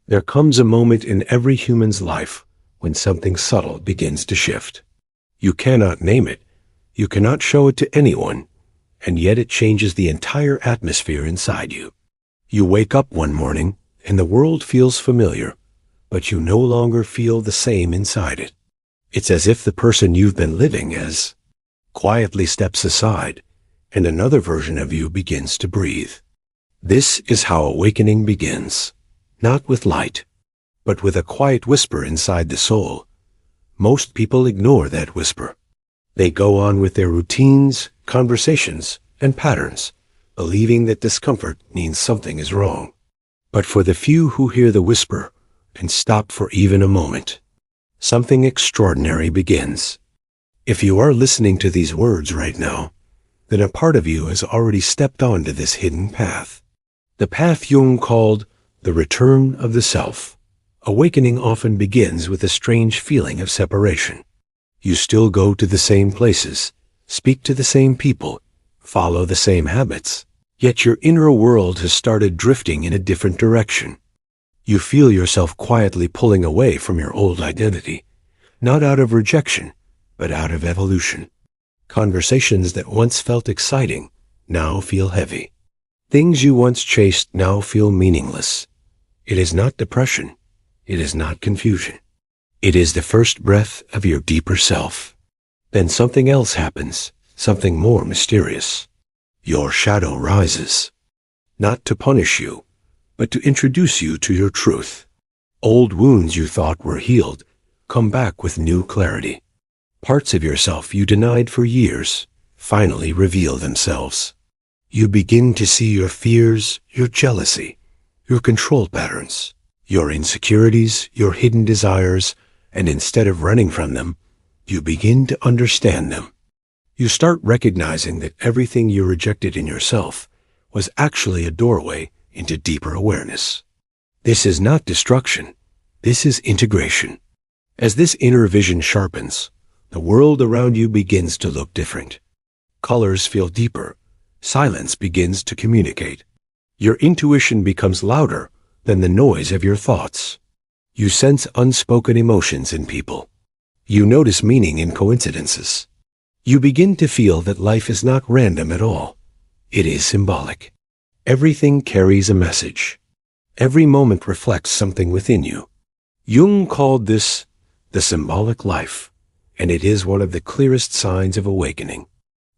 There comes a moment in every human's life when something subtle begins to shift. You cannot name it, you cannot show it to anyone, and yet it changes the entire atmosphere inside you. You wake up one morning and the world feels familiar, but you no longer feel the same inside it. It's as if the person you've been living as quietly steps aside and another version of you begins to breathe. This is how awakening begins, not with light, but with a quiet whisper inside the soul. Most people ignore that whisper. They go on with their routines, conversations, and patterns, believing that discomfort means something is wrong. But for the few who hear the whisper and stop for even a moment, something extraordinary begins. If you are listening to these words right now, then a part of you has already stepped onto this hidden path. The path Jung called the return of the self. Awakening often begins with a strange feeling of separation. You still go to the same places, speak to the same people, follow the same habits, yet your inner world has started drifting in a different direction. You feel yourself quietly pulling away from your old identity, not out of rejection, but out of evolution. Conversations that once felt exciting now feel heavy. Things you once chased now feel meaningless. It is not depression. It is not confusion. It is the first breath of your deeper self. Then something else happens, something more mysterious. Your shadow rises, not to punish you, but to introduce you to your truth. Old wounds you thought were healed come back with new clarity. Parts of yourself you denied for years finally reveal themselves. You begin to see your fears, your jealousy, your control patterns, your insecurities, your hidden desires, and instead of running from them, you begin to understand them. You start recognizing that everything you rejected in yourself was actually a doorway into deeper awareness. This is not destruction. This is integration. As this inner vision sharpens, the world around you begins to look different. Colors feel deeper. Silence begins to communicate. Your intuition becomes louder than the noise of your thoughts. You sense unspoken emotions in people. You notice meaning in coincidences. You begin to feel that life is not random at all. It is symbolic. Everything carries a message. Every moment reflects something within you. Jung called this the symbolic life, and it is one of the clearest signs of awakening.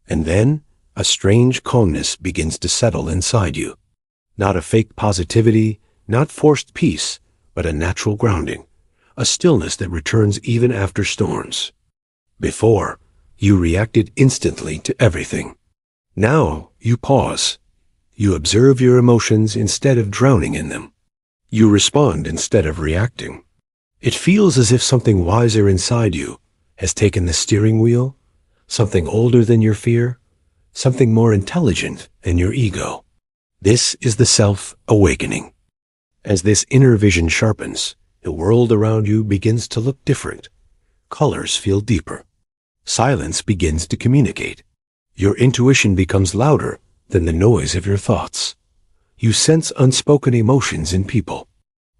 And then, a strange calmness begins to settle inside you. Not a fake positivity, not forced peace, but a natural grounding, a stillness that returns even after storms. Before, you reacted instantly to everything. Now, you pause. You observe your emotions instead of drowning in them. You respond instead of reacting. It feels as if something wiser inside you has taken the steering wheel, something older than your fear, something more intelligent than your ego. This is the self-awakening. As this inner vision sharpens, the world around you begins to look different. Colors feel deeper. Silence begins to communicate. Your intuition becomes louder than the noise of your thoughts. You sense unspoken emotions in people.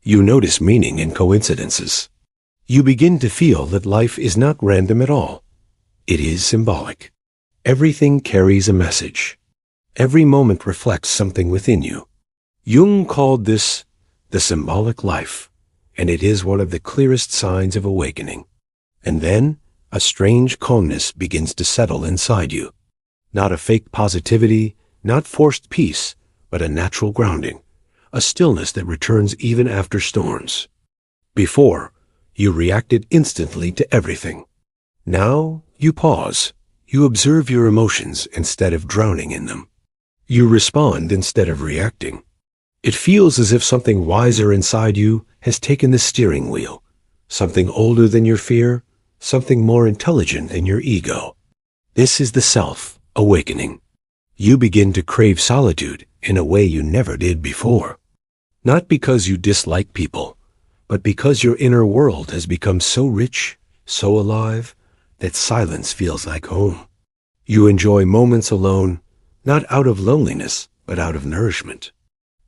You notice meaning in coincidences. You begin to feel that life is not random at all. It is symbolic. Everything carries a message. Every moment reflects something within you. Jung called this the symbolic life, and it is one of the clearest signs of awakening. And then, a strange calmness begins to settle inside you. Not a fake positivity, not forced peace, but a natural grounding, a stillness that returns even after storms. Before, you reacted instantly to everything. Now, you pause. You observe your emotions instead of drowning in them. You respond instead of reacting. It feels as if something wiser inside you has taken the steering wheel, something older than your fear, something more intelligent than your ego. This is the self-awakening. You begin to crave solitude in a way you never did before. Not because you dislike people, but because your inner world has become so rich, so alive, that silence feels like home. You enjoy moments alone, not out of loneliness, but out of nourishment.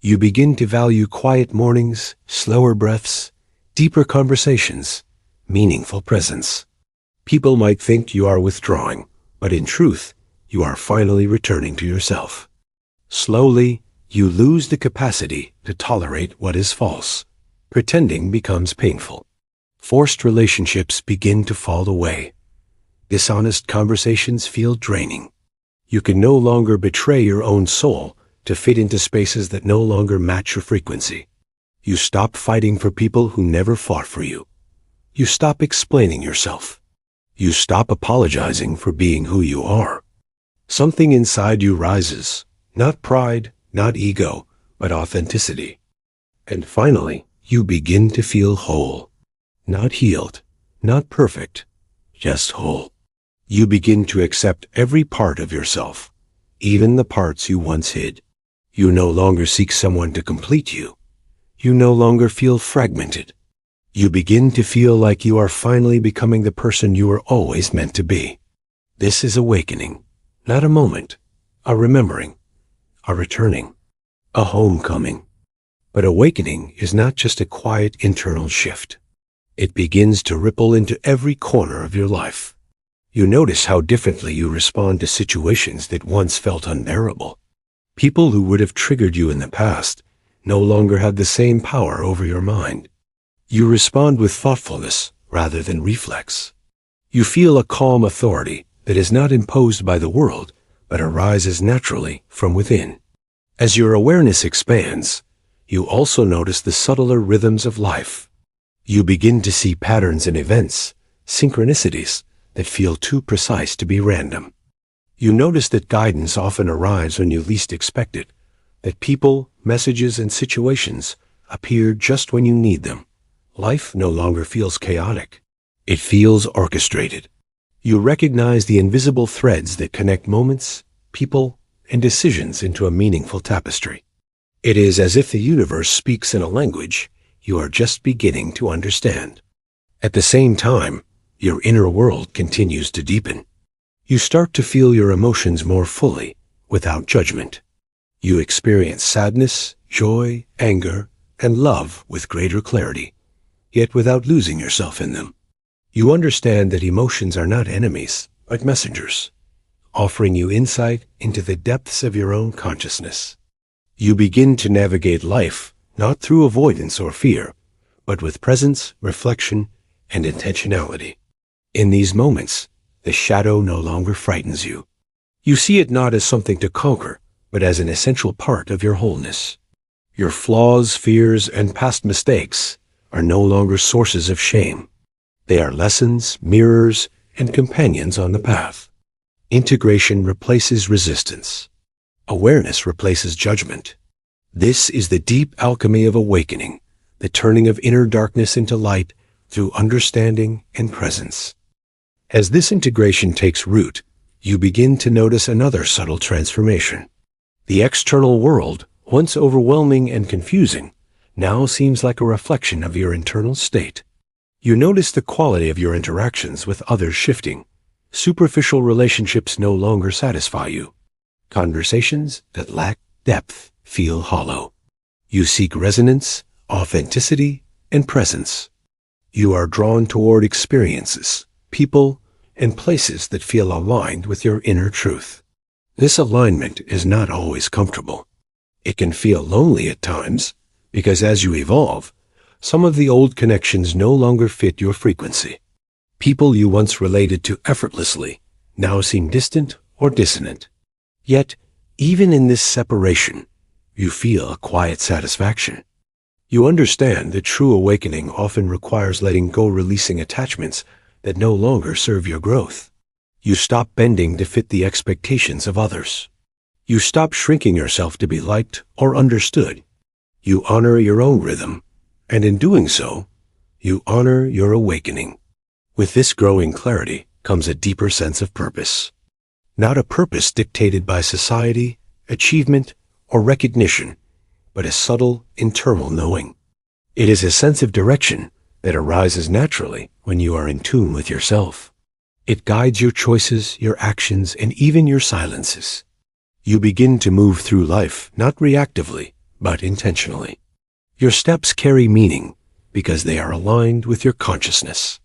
You begin to value quiet mornings, slower breaths, deeper conversations, meaningful presence. People might think you are withdrawing, but in truth, you are finally returning to yourself. Slowly, you lose the capacity to tolerate what is false. Pretending becomes painful. Forced relationships begin to fall away. Dishonest conversations feel draining. You can no longer betray your own soul to fit into spaces that no longer match your frequency. You stop fighting for people who never fought for you. You stop explaining yourself. You stop apologizing for being who you are. Something inside you rises, not pride, not ego, but authenticity. And finally, you begin to feel whole. Not healed, not perfect, just whole. You begin to accept every part of yourself, even the parts you once hid. You no longer seek someone to complete you. You no longer feel fragmented. You begin to feel like you are finally becoming the person you were always meant to be. This is awakening, not a moment, a remembering, a returning, a homecoming. But awakening is not just a quiet internal shift. It begins to ripple into every corner of your life. You notice how differently you respond to situations that once felt unbearable. People who would have triggered you in the past no longer have the same power over your mind. You respond with thoughtfulness rather than reflex. You feel a calm authority that is not imposed by the world, but arises naturally from within. As your awareness expands, you also notice the subtler rhythms of life. You begin to see patterns in events, synchronicities, that feel too precise to be random. You notice that guidance often arrives when you least expect it, that people, messages, and situations appear just when you need them. Life no longer feels chaotic. It feels orchestrated. You recognize the invisible threads that connect moments, people, and decisions into a meaningful tapestry. It is as if the universe speaks in a language you are just beginning to understand. At the same time, your inner world continues to deepen. You start to feel your emotions more fully, without judgment. You experience sadness, joy, anger, and love with greater clarity, yet without losing yourself in them. You understand that emotions are not enemies, but messengers, offering you insight into the depths of your own consciousness. You begin to navigate life not through avoidance or fear, but with presence, reflection, and intentionality. In these moments, the shadow no longer frightens you. You see it not as something to conquer, but as an essential part of your wholeness. Your flaws, fears, and past mistakes are no longer sources of shame. They are lessons, mirrors, and companions on the path. Integration replaces resistance. Awareness replaces judgment. This is the deep alchemy of awakening, the turning of inner darkness into light through understanding and presence. As this integration takes root, you begin to notice another subtle transformation. The external world, once overwhelming and confusing, now seems like a reflection of your internal state. You notice the quality of your interactions with others shifting. Superficial relationships no longer satisfy you. Conversations that lack depth feel hollow. You seek resonance, authenticity, and presence. You are drawn toward experiences, people, and places that feel aligned with your inner truth. This alignment is not always comfortable. It can feel lonely at times, because as you evolve, some of the old connections no longer fit your frequency. People you once related to effortlessly now seem distant or dissonant. Yet, even in this separation, you feel a quiet satisfaction. You understand that true awakening often requires letting go, releasing attachments that no longer serve your growth. You stop bending to fit the expectations of others. You stop shrinking yourself to be liked or understood. You honor your own rhythm, and in doing so, you honor your awakening. With this growing clarity comes a deeper sense of purpose. Not a purpose dictated by society, achievement, or recognition, but a subtle, internal knowing. It is a sense of direction that arises naturally when you are in tune with yourself. It guides your choices, your actions, and even your silences. You begin to move through life not reactively, but intentionally. Your steps carry meaning because they are aligned with your consciousness.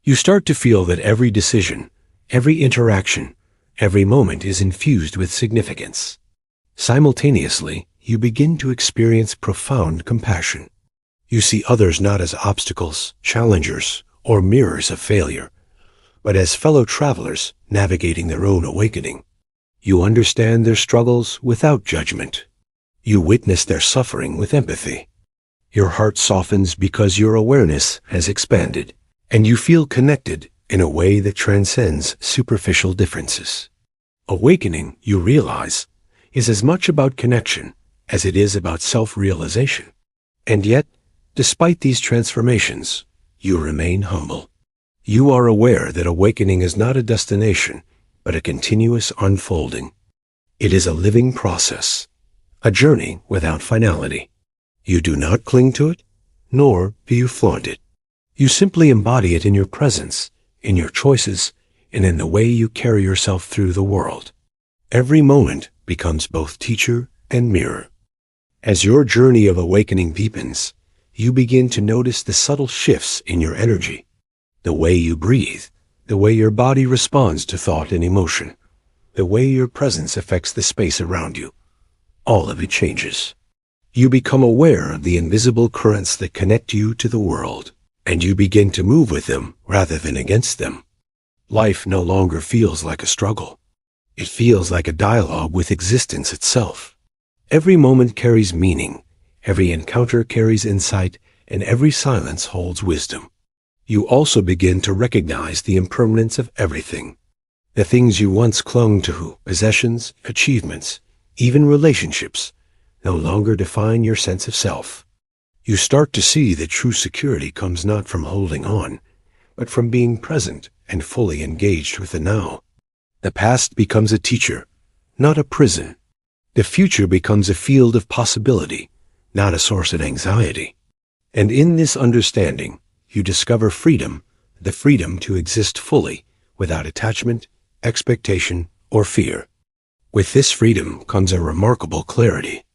You start to feel that every decision, every interaction, every moment is infused with significance. Simultaneously, you begin to experience profound compassion. You see others not as obstacles, challengers, or mirrors of failure, but as fellow travelers navigating their own awakening. You understand their struggles without judgment. You witness their suffering with empathy. Your heart softens because your awareness has expanded, and you feel connected in a way that transcends superficial differences. Awakening, you realize, is as much about connection as it is about self-realization. And yet, despite these transformations, you remain humble. You are aware that awakening is not a destination, but a continuous unfolding. It is a living process, a journey without finality. You do not cling to it, nor do you flaunt it. You simply embody it in your presence, in your choices, and in the way you carry yourself through the world. Every moment becomes both teacher and mirror. As your journey of awakening deepens, you begin to notice the subtle shifts in your energy, the way you breathe, the way your body responds to thought and emotion, the way your presence affects the space around you. All of it changes. You become aware of the invisible currents that connect you to the world, and you begin to move with them rather than against them. Life no longer feels like a struggle. It feels like a dialogue with existence itself. Every moment carries meaning, every encounter carries insight, and every silence holds wisdom. You also begin to recognize the impermanence of everything. The things you once clung to, possessions, achievements, even relationships, no longer define your sense of self. You start to see that true security comes not from holding on, but from being present and fully engaged with the now. The past becomes a teacher, not a prison. The future becomes a field of possibility, not a source of anxiety. And in this understanding, you discover freedom, the freedom to exist fully, without attachment, expectation, or fear. With this freedom comes a remarkable clarity.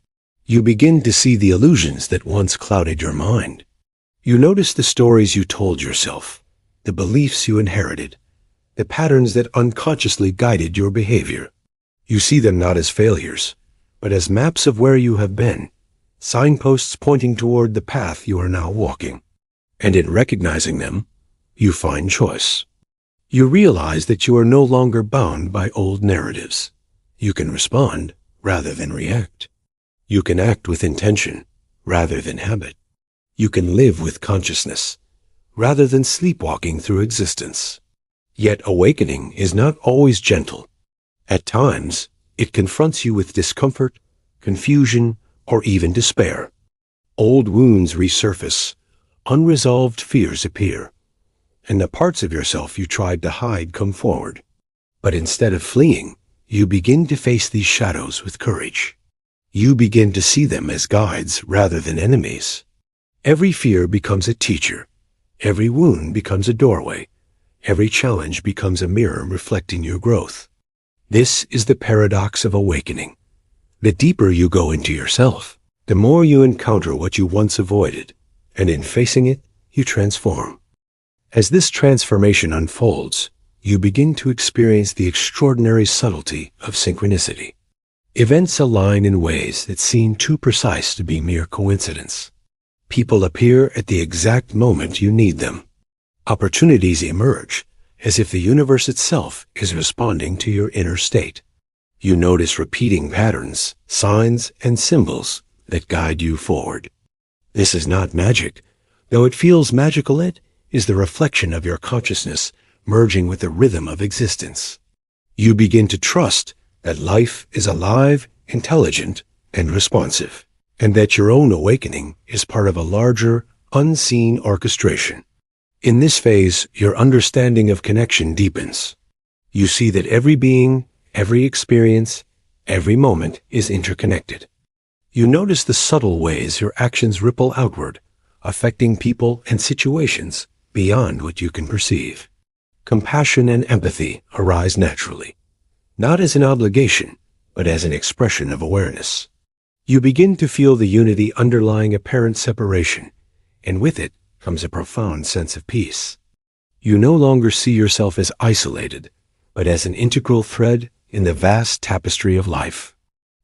You begin to see the illusions that once clouded your mind. You notice the stories you told yourself, the beliefs you inherited, the patterns that unconsciously guided your behavior. You see them not as failures, but as maps of where you have been, signposts pointing toward the path you are now walking. And in recognizing them, you find choice. You realize that you are no longer bound by old narratives. You can respond rather than react. You can act with intention rather than habit. You can live with consciousness rather than sleepwalking through existence. Yet awakening is not always gentle. At times, it confronts you with discomfort, confusion, or even despair. Old wounds resurface, unresolved fears appear, and the parts of yourself you tried to hide come forward. But instead of fleeing, you begin to face these shadows with courage. You begin to see them as guides rather than enemies. Every fear becomes a teacher. Every wound becomes a doorway. Every challenge becomes a mirror reflecting your growth. This is the paradox of awakening. The deeper you go into yourself, the more you encounter what you once avoided, and in facing it, you transform. As this transformation unfolds, you begin to experience the extraordinary subtlety of synchronicity. Events align in ways that seem too precise to be mere coincidence. People appear at the exact moment you need them. Opportunities emerge, as if the universe itself is responding to your inner state. You notice repeating patterns, signs, and symbols that guide you forward. This is not magic, though it feels magical. It is the reflection of your consciousness merging with the rhythm of existence. You begin to trust that life is alive, intelligent, and responsive, and that your own awakening is part of a larger, unseen orchestration. In this phase, your understanding of connection deepens. You see that every being, every experience, every moment is interconnected. You notice the subtle ways your actions ripple outward, affecting people and situations beyond what you can perceive. Compassion and empathy arise naturally, not as an obligation, but as an expression of awareness. You begin to feel the unity underlying apparent separation, and with it comes a profound sense of peace. You no longer see yourself as isolated, but as an integral thread in the vast tapestry of life.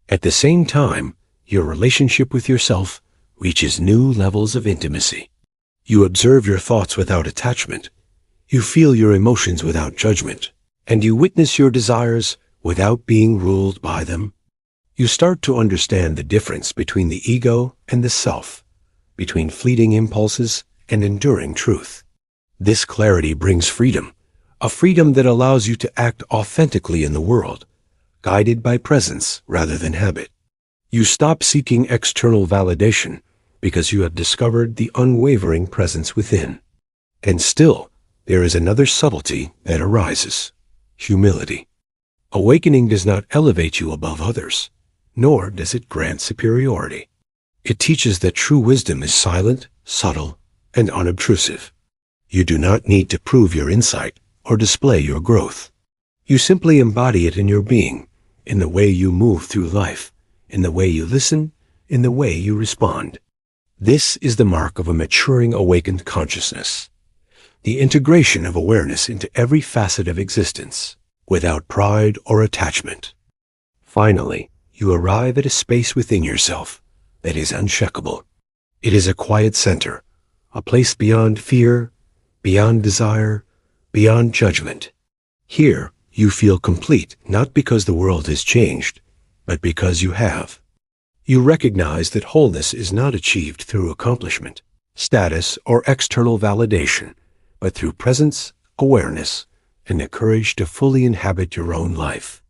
At the same time, your relationship with yourself reaches new levels of intimacy. You observe your thoughts without attachment. You feel your emotions without judgment, and you witness your desires without being ruled by them. You start to understand the difference between the ego and the self, between fleeting impulses and enduring truth. This clarity brings freedom, a freedom that allows you to act authentically in the world, guided by presence rather than habit. You stop seeking external validation because you have discovered the unwavering presence within. And still, there is another subtlety that arises: humility. Awakening does not elevate you above others, nor does it grant superiority. It teaches that true wisdom is silent, subtle, and unobtrusive. You do not need to prove your insight or display your growth. You simply embody it in your being, in the way you move through life, in the way you listen, in the way you respond. This is the mark of a maturing awakened consciousness, the integration of awareness into every facet of existence, without pride or attachment. Finally, you arrive at a space within yourself that is unshakable. It is a quiet center, a place beyond fear, beyond desire, beyond judgment. Here, you feel complete, not because the world has changed, but because you have. You recognize that wholeness is not achieved through accomplishment, status, or external validation, but through presence, awareness, and the courage to fully inhabit your own life.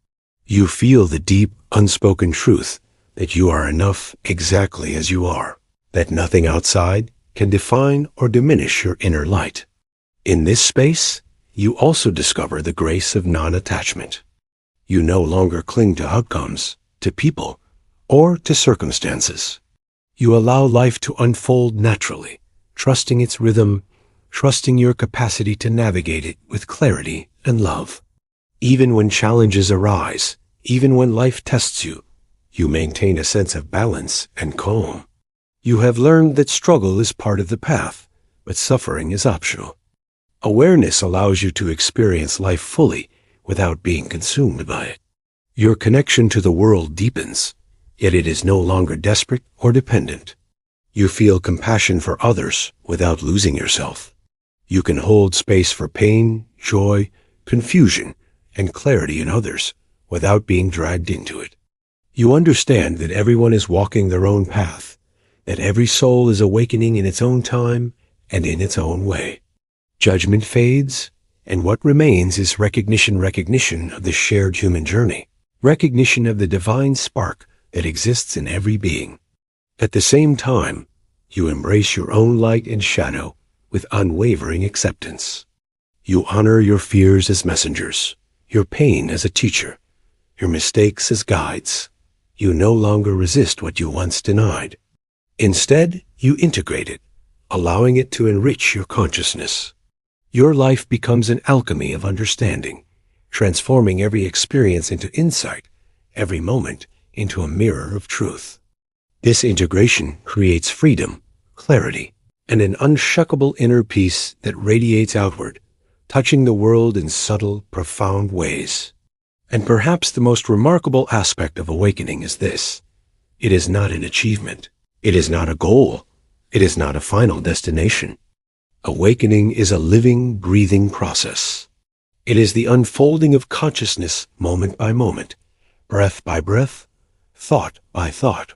You feel the deep, unspoken truth that you are enough exactly as you are, that nothing outside can define or diminish your inner light. In this space, you also discover the grace of non-attachment. You no longer cling to outcomes, to people, or to circumstances. You allow life to unfold naturally, trusting its rhythm, trusting your capacity to navigate it with clarity and love. Even when challenges arise, even when life tests you, you maintain a sense of balance and calm. You have learned that struggle is part of the path, but suffering is optional. Awareness allows you to experience life fully without being consumed by it. Your connection to the world deepens, yet it is no longer desperate or dependent. You feel compassion for others without losing yourself. You can hold space for pain, joy, confusion, and clarity in others without being dragged into it. You understand that everyone is walking their own path, that every soul is awakening in its own time and in its own way. Judgment fades, and what remains is recognition of the shared human journey, recognition of the divine spark that exists in every being. At the same time, you embrace your own light and shadow with unwavering acceptance. You honor your fears as messengers, your pain as a teacher, your mistakes as guides. You no longer resist what you once denied. Instead, you integrate it, allowing it to enrich your consciousness. Your life becomes an alchemy of understanding, transforming every experience into insight, every moment into a mirror of truth. This integration creates freedom, clarity, and an unshakable inner peace that radiates outward, touching the world in subtle, profound ways. And perhaps the most remarkable aspect of awakening is this: it is not an achievement. It is not a goal. It is not a final destination. Awakening is a living, breathing process. It is the unfolding of consciousness moment by moment, breath by breath, thought by thought.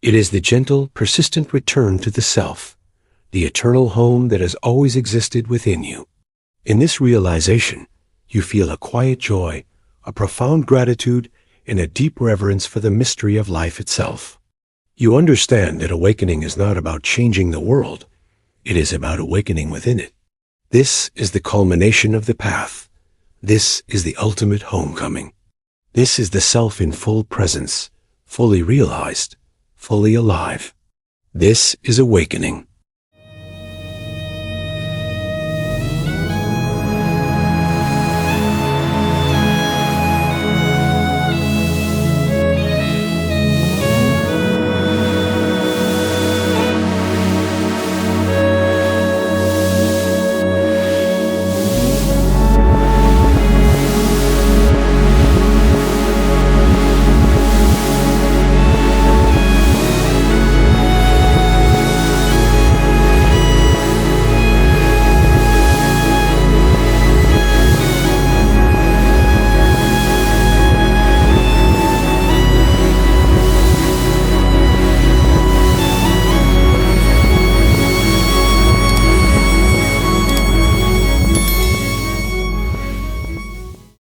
It is the gentle, persistent return to the self, the eternal home that has always existed within you. In this realization, you feel a quiet joy, a profound gratitude, and a deep reverence for the mystery of life itself. You understand that awakening is not about changing the world. It is about awakening within it. This is the culmination of the path. This is the ultimate homecoming. This is the self in full presence, fully realized, fully alive. This is awakening.